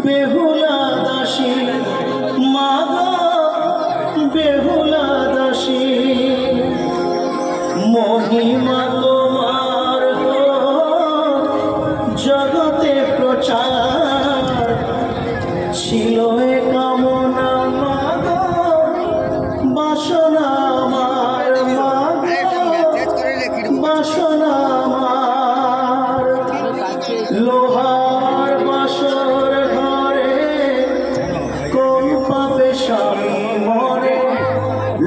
বেহুলা দাসী মা গো বেহুলা দাসী মহিমা তোমার জগতে প্রচার ছিল এ কামনা মা গো বাসনা আমার মা গো বাসনা আমার লোহার বাসর ঘরে কোন পাপে স্বামী মরে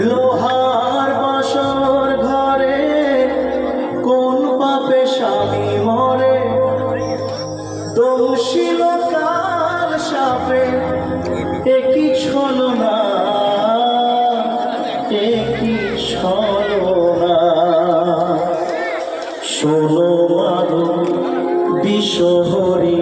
লোহার বাসর ঘরে কোন পাপে স্বামী মরে দোষিল কাল সাপে একই ছলনা একই ছলনা শোনো মাগো বিশ্বহরি